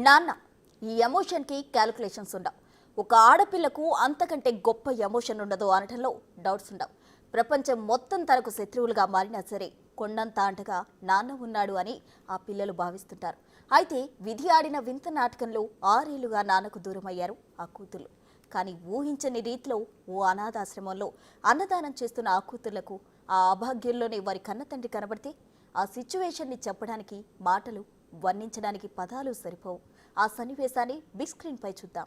నాన్న ఈ ఎమోషన్కి క్యాలిక్యులేషన్స్ ఉండవు. ఒక ఆడపిల్లకు అంతకంటే గొప్ప ఎమోషన్ ఉండదు అనటంలో డౌట్స్ ఉండవు. ప్రపంచం మొత్తం తనకు శత్రువులుగా మారినా సరే కొండంత అంటగా నాన్న ఉన్నాడు అని ఆ పిల్లలు భావిస్తుంటారు. అయితే విధి ఆడిన వింత నాటకంలో 6 ఏళ్లుగా నాన్నకు దూరమయ్యారు ఆ కూతుర్లు. కానీ ఊహించని రీతిలో ఓ అనాథాశ్రమంలో అన్నదానం చేస్తున్న ఆ కూతుర్లకు ఆ అభాగ్యంలోనే వారి కన్నతండ్రి కనబడితే ఆ సిచ్యువేషన్ని చెప్పడానికి మాటలు, వర్ణించడానికి పదాలు సరిపోవు. ఆ సన్నివేశాన్ని బిగ్ స్క్రీన్ పై చూద్దాం.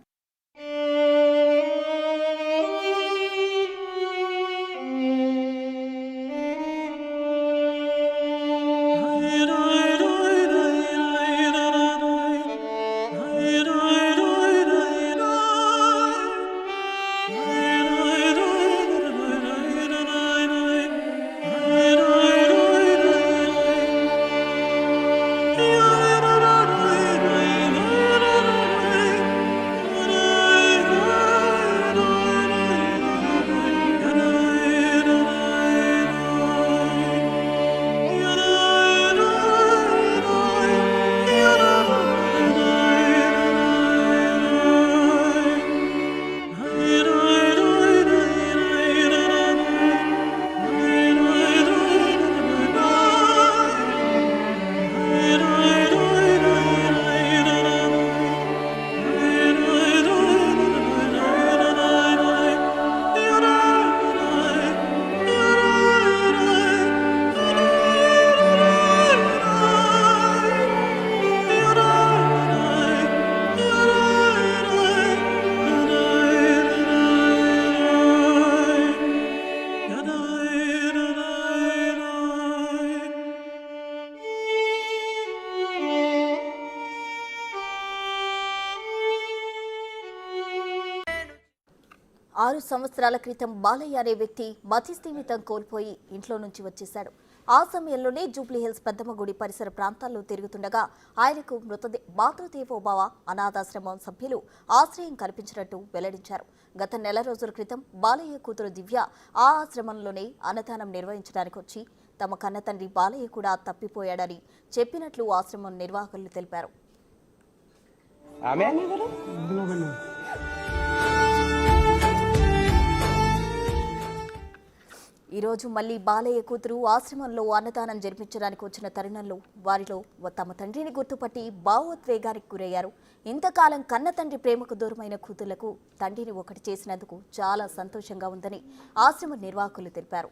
ఆరు సంవత్సరాల క్రితం బాలయ్య అనే వ్యక్తి మతిస్థిమితం కోల్పోయి ఇంట్లో నుంచి వచ్చేశాడు. ఆ సమయంలోనే జూబ్లీహిల్స్ పెద్దమ్మ గుడి పరిసర ప్రాంతాల్లో తిరుగుతుండగా ఆయనకు మాతృదేవోభవ అనాథాశ్రమం సభ్యులు ఆశ్రయం కల్పించినట్టు వెల్లడించారు. గత నెల రోజుల క్రితం బాలయ్య కూతురు దివ్య ఆ ఆశ్రమంలోనే అన్నదానం నిర్వహించడానికి వచ్చి తమ కన్నతండ్రి బాలయ్య కూడా తప్పిపోయాడని చెప్పినట్లు ఆశ్రమం నిర్వాహకులు తెలిపారు. ఈరోజు మళ్లీ బాలయ్య కూతురు ఆశ్రమంలో అన్నదానం జరిపించడానికి వచ్చిన తరుణంలో వారిలో తమ తండ్రిని గుర్తుపట్టి భావోద్వేగానికి గురయ్యారు. ఇంతకాలం కన్న తండ్రి ప్రేమకు దూరమైన కూతుళ్లకు తండ్రిని ఒకటి చేసినందుకు చాలా సంతోషంగా ఉందని ఆశ్రమ నిర్వాహకులు తెలిపారు.